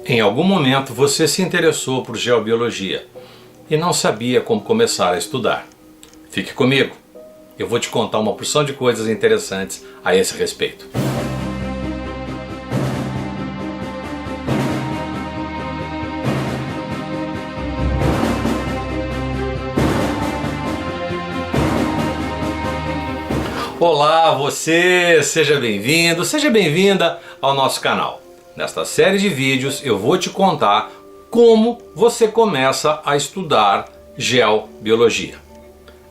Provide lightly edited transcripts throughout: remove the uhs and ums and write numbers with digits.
Em algum momento você se interessou por geobiologia e não sabia como começar a estudar. Fique comigo, eu vou te contar uma porção de coisas interessantes a esse respeito. Olá você, seja bem-vindo, seja bem-vinda ao nosso canal. Nesta série de vídeos eu vou te contar como você começa a estudar geobiologia.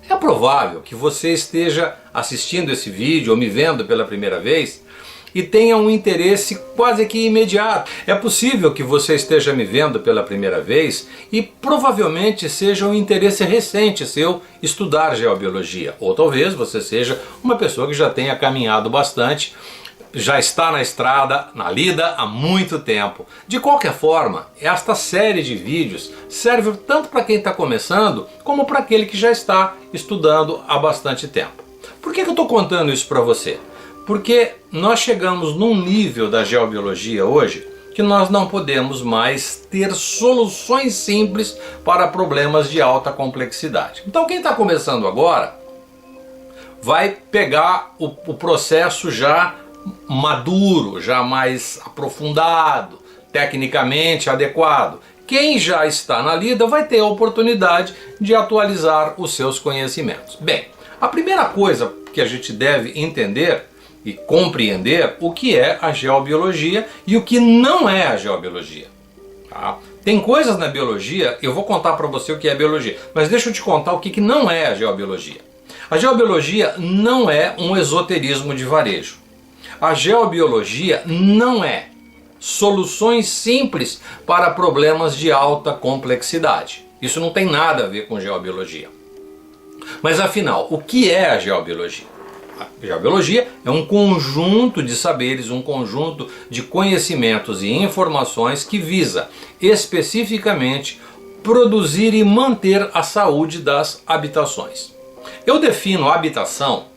É provável que você esteja assistindo esse vídeo ou me vendo pela primeira vez e tenha um interesse quase que imediato. É possível que você esteja me vendo pela primeira vez e provavelmente seja um interesse recente seu estudar geobiologia. Ou talvez você seja uma pessoa que já tenha caminhado bastante, já está na estrada, na lida há muito tempo. De qualquer forma, esta série de vídeos serve tanto para quem está começando, como para aquele que já está estudando há bastante tempo. Por que eu estou contando isso para você? Porque nós chegamos num nível da geobiologia hoje que nós não podemos mais ter soluções simples para problemas de alta complexidade. Então quem está começando agora vai pegar o processo já maduro, já mais aprofundado, tecnicamente adequado. Quem já está na lida vai ter a oportunidade de atualizar os seus conhecimentos. Bem, a primeira coisa que a gente deve entender e compreender o que é a geobiologia e o que não é a geobiologia. Tá? Tem coisas na biologia, eu vou contar para você o que é biologia, mas deixa eu te contar o que não é a geobiologia. A geobiologia não é um esoterismo de varejo. A geobiologia não é soluções simples para problemas de alta complexidade. Isso não tem nada a ver com geobiologia. Mas afinal, o que é a geobiologia? A geobiologia é um conjunto de saberes, um conjunto de conhecimentos e informações que visa especificamente produzir e manter a saúde das habitações. Eu defino habitação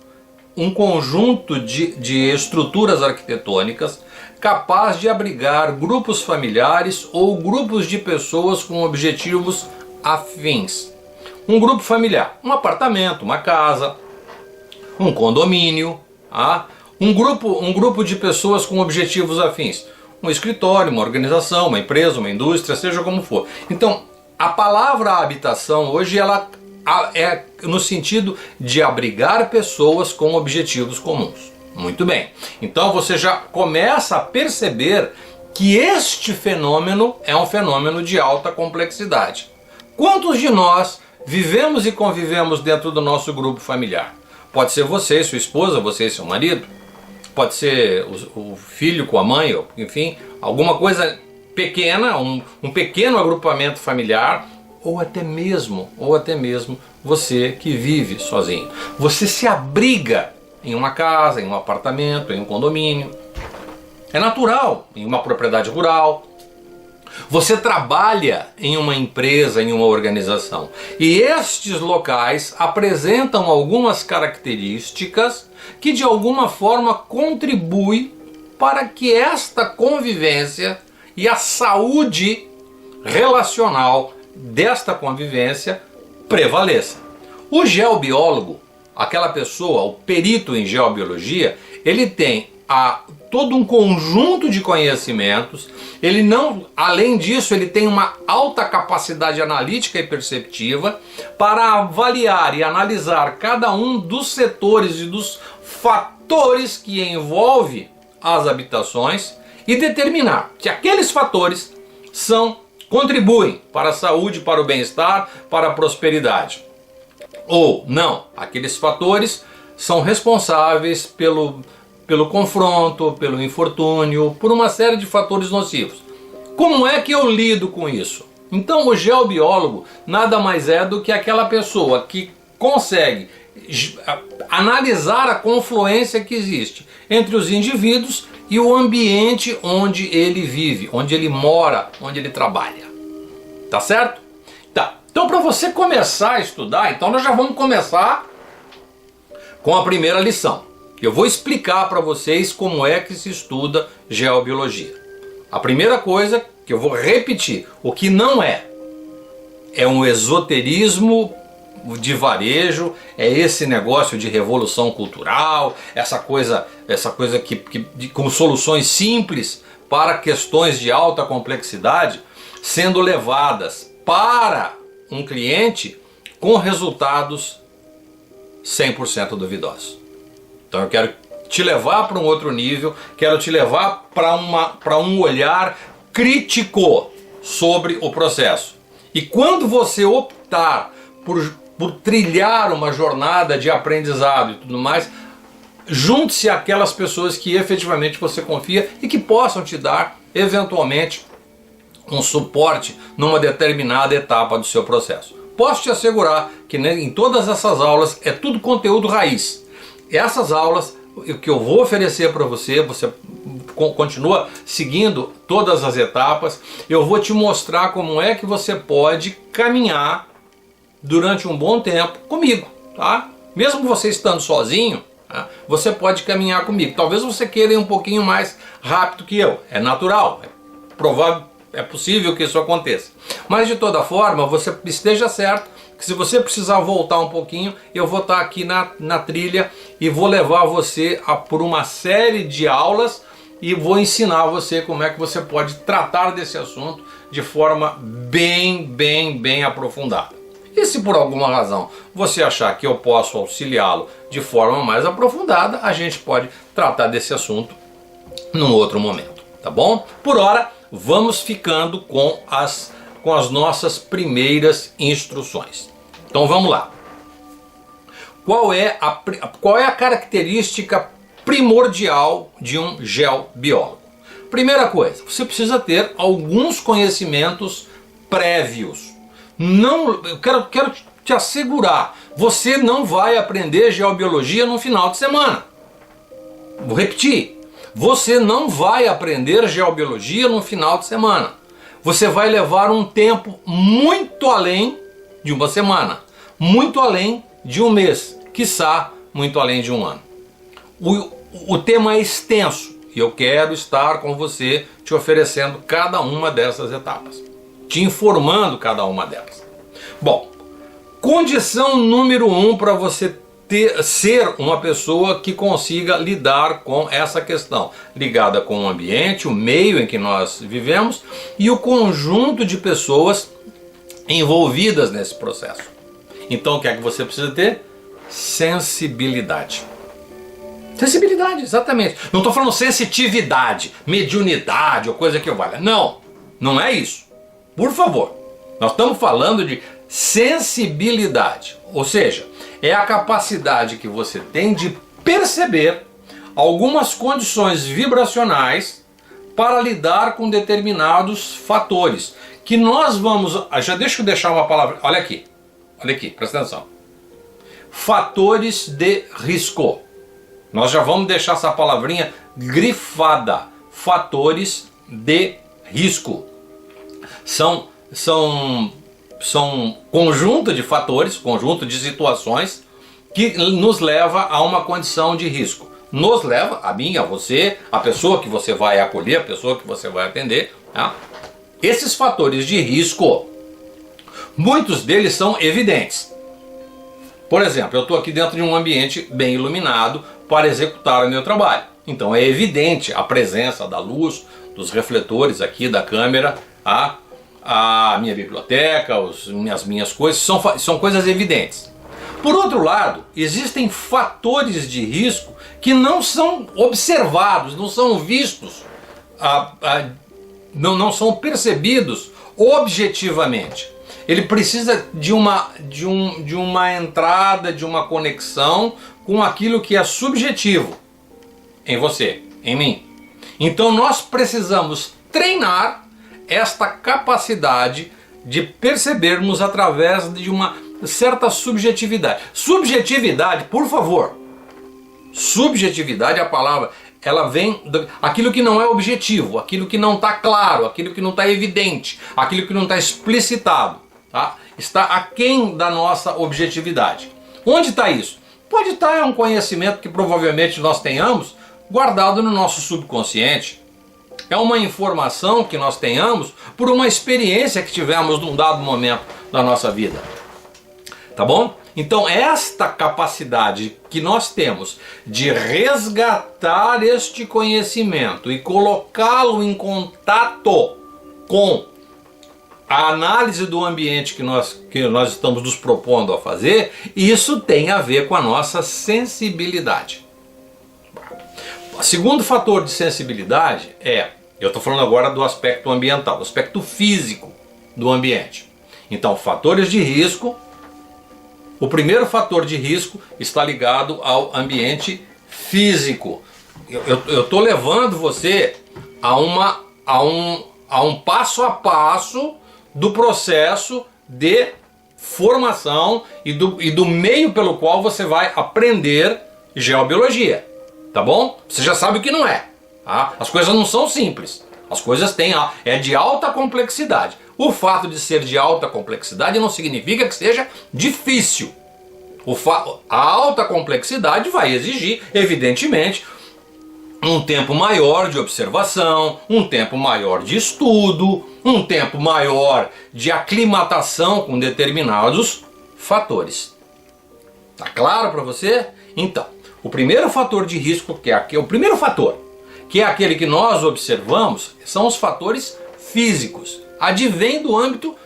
um conjunto de estruturas arquitetônicas capaz de abrigar grupos familiares ou grupos de pessoas com objetivos afins. Um grupo familiar, um apartamento, uma casa, um condomínio, um grupo de pessoas com objetivos afins, um escritório, uma organização, uma empresa, uma indústria, seja como for. Então, a palavra habitação hoje ela é no sentido de abrigar pessoas com objetivos comuns. Muito bem, então você já começa a perceber que este fenômeno é um fenômeno de alta complexidade. Quantos de nós vivemos e convivemos dentro do nosso grupo familiar? Pode ser você e sua esposa, você e seu marido, pode ser o filho com a mãe, ou, enfim, alguma coisa pequena, um pequeno agrupamento familiar, ou até mesmo você que vive sozinho. Você se abriga em uma casa, em um apartamento, em um condomínio. É natural, em uma propriedade rural. Você trabalha em uma empresa, em uma organização. E estes locais apresentam algumas características que de alguma forma contribuem para que esta convivência e a saúde relacional desta convivência prevaleça. O geobiólogo, aquela pessoa, o perito em geobiologia, ele tem todo um conjunto de conhecimentos, além disso, ele tem uma alta capacidade analítica e perceptiva para avaliar e analisar cada um dos setores e dos fatores que envolve as habitações e determinar que aqueles fatores contribuem para a saúde, para o bem-estar, para a prosperidade. Ou não, aqueles fatores são responsáveis pelo confronto, pelo infortúnio, por uma série de fatores nocivos. Como é que eu lido com isso? Então o geobiólogo nada mais é do que aquela pessoa que consegue analisar a confluência que existe entre os indivíduos e o ambiente onde ele vive, onde ele mora, onde ele trabalha. Tá certo? Tá. Então para você começar a estudar, então nós já vamos começar com a primeira lição. Eu vou explicar para vocês como é que se estuda geobiologia. A primeira coisa que eu vou repetir, o que não é um esoterismo de varejo, é esse negócio de revolução cultural, essa coisa com soluções simples para questões de alta complexidade sendo levadas para um cliente com resultados 100% duvidosos. Então eu quero te levar para um outro nível, quero te levar para um olhar crítico sobre o processo. E quando você optar por trilhar uma jornada de aprendizado e tudo mais, junte-se àquelas pessoas que efetivamente você confia e que possam te dar, eventualmente, um suporte numa determinada etapa do seu processo. Posso te assegurar que em todas essas aulas é tudo conteúdo raiz. Essas aulas, o que eu vou oferecer para você, você continua seguindo todas as etapas, eu vou te mostrar como é que você pode caminhar durante um bom tempo comigo, tá? Mesmo você estando sozinho, tá? Você pode caminhar comigo. Talvez você queira ir um pouquinho mais rápido que eu, é natural, é provável, é possível que isso aconteça. Mas de toda forma, você esteja certo que se você precisar voltar um pouquinho, eu vou estar aqui na trilha e vou levar você por uma série de aulas e vou ensinar você como é que você pode tratar desse assunto de forma bem aprofundada. E se por alguma razão você achar que eu posso auxiliá-lo de forma mais aprofundada, a gente pode tratar desse assunto num outro momento, tá bom? Por hora, vamos ficando com as nossas primeiras instruções. Então vamos lá. Qual é a característica primordial de um geobiólogo? Primeira coisa, você precisa ter alguns conhecimentos prévios. Eu quero te assegurar, você não vai aprender geobiologia no final de semana. Vou repetir, você não vai aprender geobiologia no final de semana. Você vai levar um tempo muito além de uma semana, muito além de um mês, quiçá muito além de um ano. O tema é extenso e eu quero estar com você te oferecendo cada uma dessas etapas, te informando cada uma delas. Bom, condição número 1 para você ser uma pessoa que consiga lidar com essa questão, ligada com o ambiente, o meio em que nós vivemos e o conjunto de pessoas envolvidas nesse processo. Então o que é que você precisa ter? Sensibilidade. Sensibilidade, exatamente. Não estou falando sensitividade, mediunidade ou coisa que valha. Não, não é isso. Por favor, nós estamos falando de sensibilidade, ou seja, é a capacidade que você tem de perceber algumas condições vibracionais para lidar com determinados fatores que nós vamos... Deixa eu deixar uma palavra... Olha aqui, presta atenção. Fatores de risco. Nós já vamos deixar essa palavrinha grifada. Fatores de risco. São conjunto de fatores, conjunto de situações que nos leva a uma condição de risco. Nos leva, a mim, a você, a pessoa que você vai acolher, a pessoa que você vai atender. Tá? Esses fatores de risco, muitos deles são evidentes. Por exemplo, eu estou aqui dentro de um ambiente bem iluminado para executar o meu trabalho. Então é evidente a presença da luz, dos refletores aqui da câmera, a minha biblioteca, as minhas coisas, são coisas evidentes. Por outro lado, existem fatores de risco que não são observados, não são vistos, não são percebidos objetivamente. Ele precisa de uma entrada, de uma conexão com aquilo que é subjetivo em você, em mim. Então nós precisamos treinar esta capacidade de percebermos através de uma certa subjetividade. Subjetividade, por favor. Subjetividade é a palavra, ela vem aquilo que não é objetivo, aquilo que não está claro, aquilo que não está evidente, aquilo que não está explicitado, tá? Está aquém da nossa objetividade. Onde está isso? Pode estar um conhecimento que provavelmente nós tenhamos guardado no nosso subconsciente. é uma informação que nós tenhamos por uma experiência que tivemos num dado momento da nossa vida. Tá bom? Então esta capacidade que nós temos de resgatar este conhecimento e colocá-lo em contato com a análise do ambiente que nós estamos nos propondo a fazer, isso tem a ver com a nossa sensibilidade. O segundo fator de sensibilidade eu estou falando agora do aspecto ambiental, do aspecto físico do ambiente. Então, fatores de risco. O primeiro fator de risco está ligado ao ambiente físico. Eu estou levando você a um passo a passo do processo de formação e do meio pelo qual você vai aprender geobiologia. Tá bom? Você já sabe o que não é. Tá? As coisas não são simples. As coisas é de alta complexidade. O fato de ser de alta complexidade não significa que seja difícil. A alta complexidade vai exigir, evidentemente, um tempo maior de observação, um tempo maior de estudo, um tempo maior de aclimatação com determinados fatores. Tá claro para você? Então, o primeiro fator de risco, o primeiro fator, que é aquele que nós observamos, são os fatores físicos. Advém do âmbito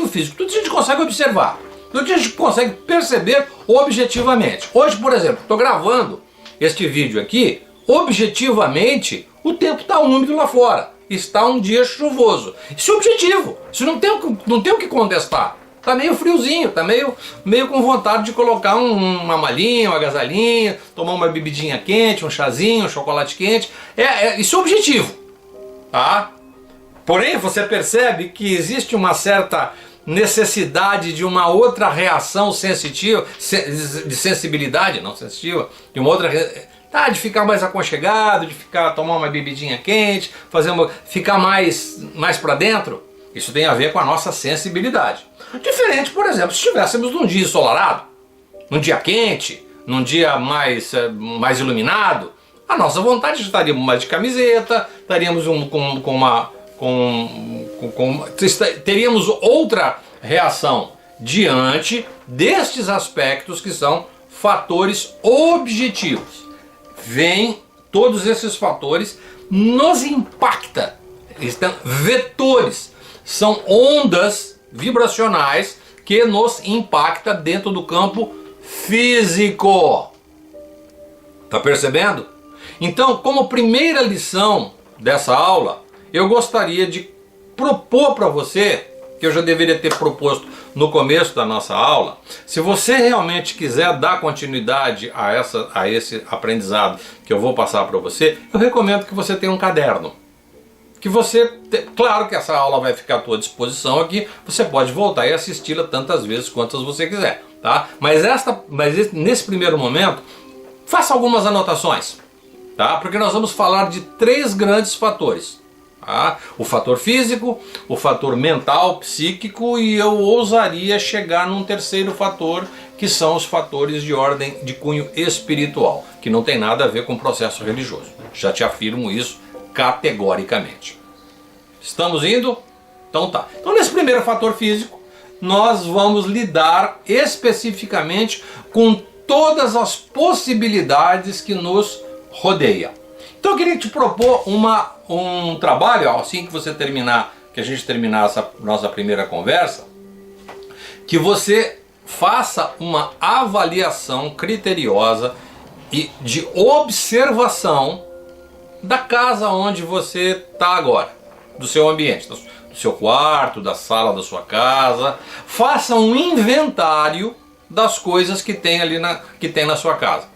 físico. Tudo isso a gente consegue observar. Tudo isso a gente consegue perceber objetivamente. Hoje, por exemplo, estou gravando este vídeo aqui, objetivamente, o tempo está úmido lá fora. Está um dia chuvoso. Isso é objetivo. Isso não tem o que contestar. Está meio friozinho, está meio com vontade de colocar uma malinha, uma agasalhinha, tomar uma bebidinha quente, um chazinho, um chocolate quente. Isso é objetivo. Tá? Porém, você percebe que existe uma certa necessidade de uma outra reação sensitiva, de sensibilidade, não sensitiva, de uma outra, de ficar mais aconchegado, de tomar uma bebidinha quente, ficar mais para dentro. Isso tem a ver com a nossa sensibilidade. Diferente, por exemplo, se estivéssemos num dia ensolarado, num dia quente, num dia mais iluminado, a nossa vontade estaríamos mais de camiseta, estaríamos teríamos outra reação diante destes aspectos que são fatores objetivos. Todos esses fatores nos impactam, vetores, são ondas vibracionais que nos impactam dentro do campo físico. Tá percebendo? Então, como primeira lição dessa aula, eu gostaria de propor para você, que eu já deveria ter proposto no começo da nossa aula, se você realmente quiser dar continuidade a esse aprendizado que eu vou passar para você, eu recomendo que você tenha um caderno. Claro que essa aula vai ficar à tua disposição aqui, você pode voltar e assisti-la tantas vezes quantas você quiser, tá? Mas nesse primeiro momento, faça algumas anotações, tá? Porque nós vamos falar de 3 grandes fatores. Tá? O fator físico, o fator mental, psíquico, e eu ousaria chegar num terceiro fator, que são os fatores de ordem de cunho espiritual, que não tem nada a ver com o processo religioso. Já te afirmo isso categoricamente. Estamos indo? Então tá. Então nesse primeiro fator físico, nós vamos lidar especificamente com todas as possibilidades que nos rodeiam. Então eu queria te propor um trabalho, assim que a gente terminar essa nossa primeira conversa, que você faça uma avaliação criteriosa e de observação da casa onde você está agora, do seu ambiente, do seu quarto, da sala da sua casa. Faça um inventário das coisas que tem na sua casa.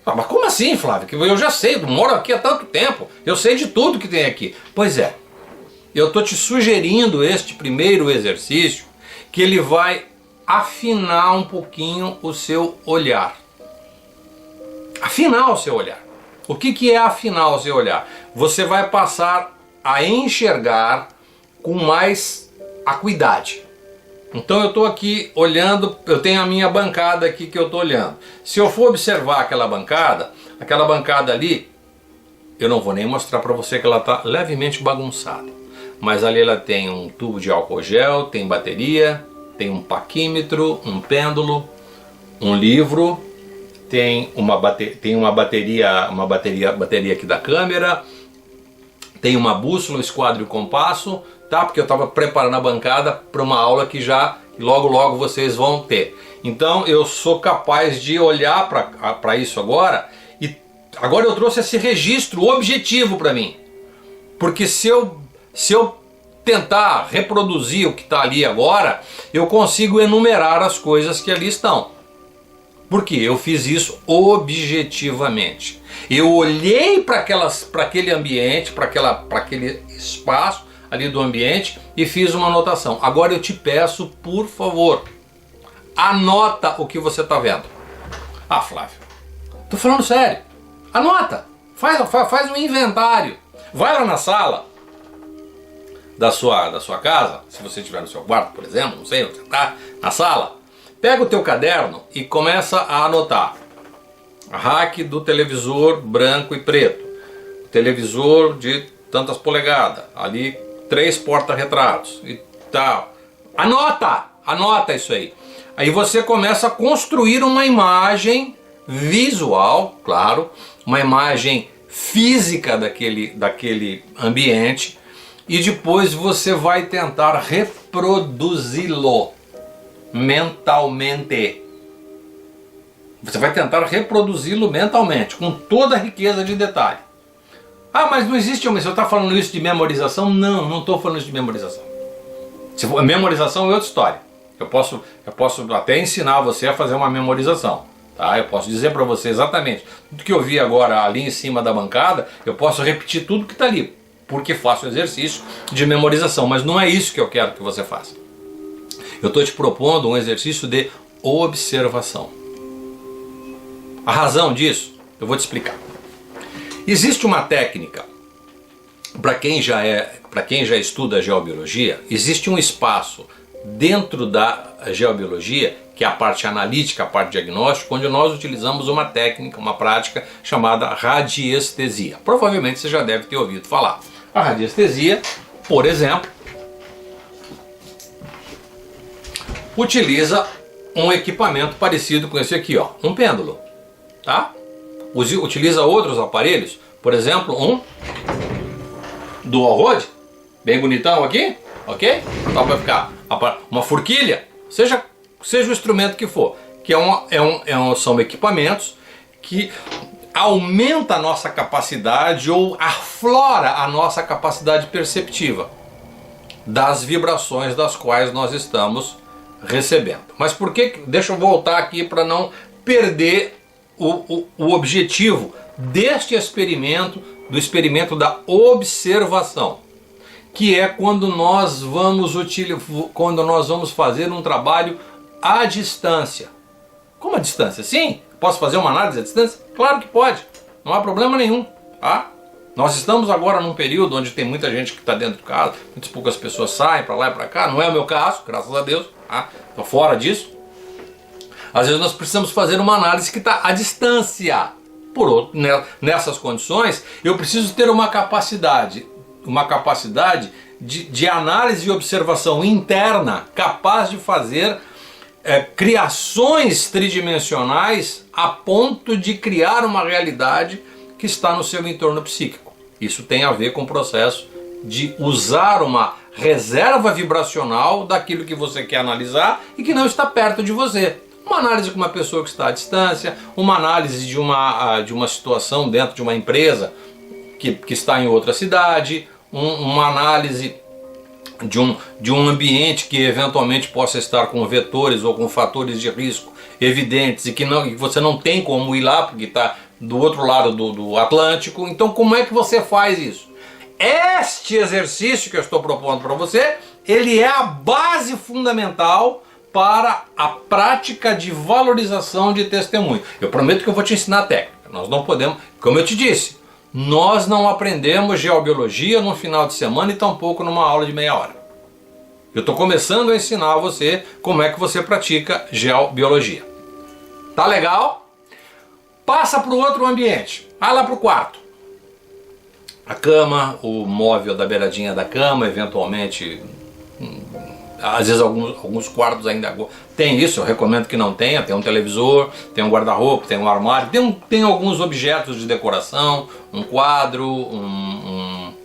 Mas como assim, Flávio? Eu já sei, eu moro aqui há tanto tempo, eu sei de tudo que tem aqui. Pois é, eu estou te sugerindo este primeiro exercício, que ele vai afinar um pouquinho o seu olhar. Afinar o seu olhar. O que é afinar o seu olhar? Você vai passar a enxergar com mais acuidade. Então eu estou aqui olhando, eu tenho a minha bancada aqui que eu estou olhando. Se eu for observar aquela bancada ali, eu não vou nem mostrar para você que ela está levemente bagunçada. Mas ali ela tem um tubo de álcool gel, tem bateria, tem um paquímetro, um pêndulo, um livro, tem uma bateria aqui da câmera, tem uma bússola, esquadro e compasso, tá? Porque eu estava preparando a bancada para uma aula que logo vocês vão ter. Então eu sou capaz de olhar para isso agora, e agora eu trouxe esse registro objetivo para mim. Porque se eu tentar reproduzir o que está ali agora, eu consigo enumerar as coisas que ali estão. Porque eu fiz isso objetivamente. Eu olhei para aquele ambiente, para aquele espaço ali do ambiente e fiz uma anotação. Agora eu te peço, por favor, anota o que você está vendo. Ah, Flávio, tô falando sério. Anota, faz um inventário. Vai lá na sala da sua casa, se você estiver no seu quarto, por exemplo, não sei onde você está, na sala. Pega o teu caderno e começa a anotar. Rack do televisor branco e preto. Televisor de tantas polegadas. Ali 3 porta-retratos e tal. Anota isso aí. Aí você começa a construir uma imagem visual, claro, uma imagem física daquele ambiente, e depois você vai tentar reproduzi-lo mentalmente. Você vai tentar reproduzi-lo mentalmente, com toda a riqueza de detalhe. Ah, mas não existe, mas você está falando isso de memorização? Não estou falando isso de memorização. Memorização é outra história. Eu posso até ensinar você a fazer uma memorização. Tá? Eu posso dizer para você exatamente tudo que eu vi agora ali em cima da bancada, eu posso repetir tudo que está ali, porque faço exercício de memorização, mas não é isso que eu quero que você faça. Eu estou te propondo um exercício de observação. A razão disso, eu vou te explicar. Existe uma técnica, para quem já estuda geobiologia, existe um espaço dentro da geobiologia, que é a parte analítica, a parte diagnóstica, onde nós utilizamos uma técnica, uma prática chamada radiestesia. Provavelmente você já deve ter ouvido falar. A radiestesia, por exemplo, utiliza um equipamento parecido com esse aqui, ó, um pêndulo, tá? Utiliza outros aparelhos, por exemplo, um dual rod, bem bonitão aqui, ok? Então vai ficar uma forquilha, seja o instrumento que for, que são equipamentos que aumenta a nossa capacidade ou aflora a nossa capacidade perceptiva das vibrações das quais nós estamos recebendo. Mas por que? Deixa eu voltar aqui para não perder o objetivo deste experimento, do experimento da observação, que é quando nós vamos fazer um trabalho à distância. Como à distância? Sim, posso fazer uma análise à distância? Claro que pode, não há problema nenhum, tá? Nós estamos agora num período onde tem muita gente que está dentro de casa, muitas poucas pessoas saem para lá e para cá, não é o meu caso, graças a Deus, tá? Estou fora disso. Às vezes nós precisamos fazer uma análise que está à distância. Nessas condições, eu preciso ter uma capacidade de análise e observação interna, capaz de fazer criações tridimensionais a ponto de criar uma realidade que está no seu entorno psíquico. Isso tem a ver com o processo de usar uma reserva vibracional daquilo que você quer analisar e que não está perto de você. Uma análise com uma pessoa que está à distância, uma análise de uma situação dentro de uma empresa que está em outra cidade, uma análise de um ambiente que eventualmente possa estar com vetores ou com fatores de risco evidentes e que você não tem como ir lá porque está do outro lado do Atlântico. Então como é que você faz isso? Este exercício que eu estou propondo para você, ele é a base fundamental para a prática de valorização de testemunho. Eu prometo que eu vou te ensinar a técnica. Nós não podemos, como eu te disse, nós não aprendemos geobiologia num final de semana e tampouco numa aula de meia hora. Eu estou começando a ensinar a você como é que você pratica geobiologia. Tá legal? Passa para o outro ambiente. Vai lá para o quarto. a cama, o móvel da beiradinha da cama, eventualmente, às vezes alguns quartos ainda tem isso, eu recomendo que não tenha, tem um televisor, tem um guarda-roupa, tem um armário, tem alguns objetos de decoração, um quadro,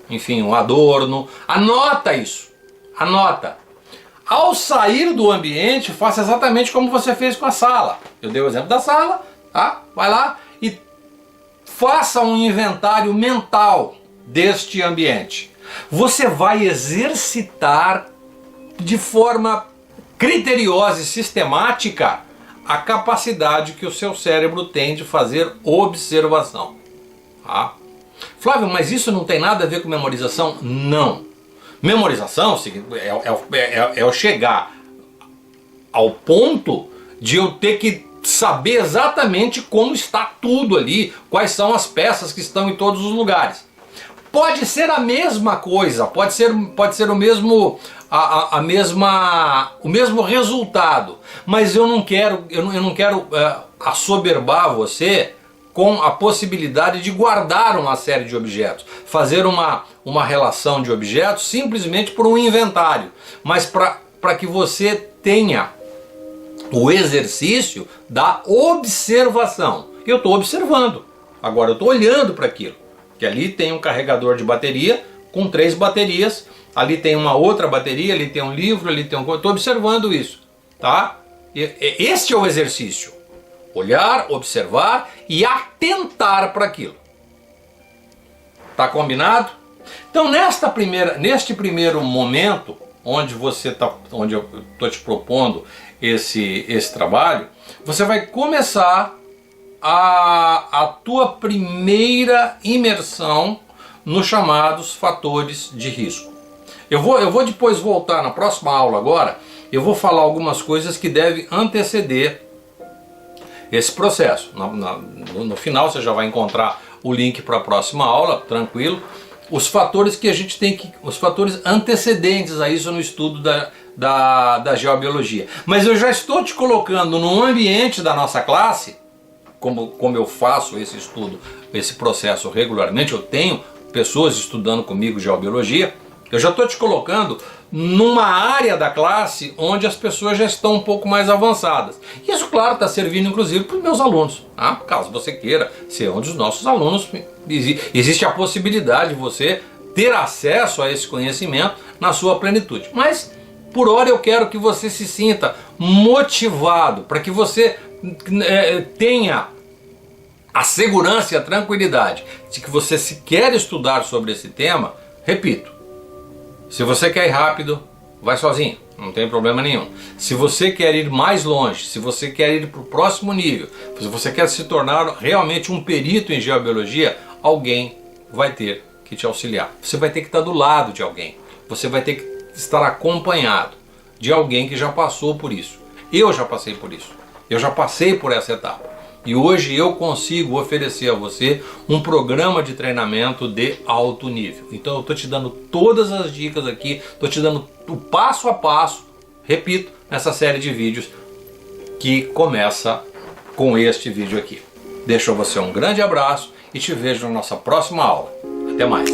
enfim, um adorno. Anota isso, anota. Ao sair do ambiente, faça exatamente como você fez com a sala. Eu dei o exemplo da sala, tá? Vai lá e faça um inventário mental deste ambiente. Você vai exercitar de forma criteriosa e sistemática a capacidade que o seu cérebro tem de fazer observação. Tá? Flávio, mas isso não tem nada a ver com memorização? Não. Memorização é eu chegar ao ponto de eu ter que saber exatamente como está tudo ali, quais são as peças que estão em todos os lugares. Pode ser a mesma coisa, pode ser o mesmo o mesmo resultado, mas eu não quero assoberbar você com a possibilidade de guardar uma série de objetos, fazer uma relação de objetos simplesmente por um inventário, mas para que você tenha o exercício da observação. Eu estou observando, agora eu estou olhando para aquilo, que ali tem um carregador de bateria com 3 baterias, ali tem uma outra bateria, ali tem um livro, ali tem estou observando isso, tá? Este é o exercício. Olhar, observar e atentar para aquilo. Tá combinado? Então neste primeiro momento, onde eu estou te propondo esse trabalho, você vai começar a tua primeira imersão nos chamados fatores de risco. Eu vou depois voltar na próxima aula agora, eu vou falar algumas coisas que devem anteceder esse processo. No final você já vai encontrar o link para a próxima aula, tranquilo. Os fatores que a gente tem os fatores antecedentes a isso no estudo da geobiologia. Mas eu já estou te colocando no ambiente da nossa classe, como eu faço esse estudo, esse processo regularmente, eu tenho pessoas estudando comigo geobiologia, eu já estou te colocando numa área da classe onde as pessoas já estão um pouco mais avançadas. Isso, claro, está servindo inclusive para os meus alunos. Tá? Caso você queira ser um dos nossos alunos, existe a possibilidade de você ter acesso a esse conhecimento na sua plenitude. Mas, por hora, eu quero que você se sinta motivado, para que você tenha a segurança e a tranquilidade de que você, se quer estudar sobre esse tema, repito, se você quer ir rápido, vai sozinho, não tem problema nenhum. Se você quer ir mais longe, se você quer ir para o próximo nível, se você quer se tornar realmente um perito em geobiologia, alguém vai ter que te auxiliar. Você vai ter que estar do lado de alguém. Você vai ter que estar acompanhado de alguém que já passou por isso. Eu já passei por isso. Eu já passei por essa etapa. E hoje eu consigo oferecer a você um programa de treinamento de alto nível. Então eu estou te dando todas as dicas aqui, estou te dando o passo a passo, repito, nessa série de vídeos que começa com este vídeo aqui. Deixo a você um grande abraço e te vejo na nossa próxima aula. Até mais!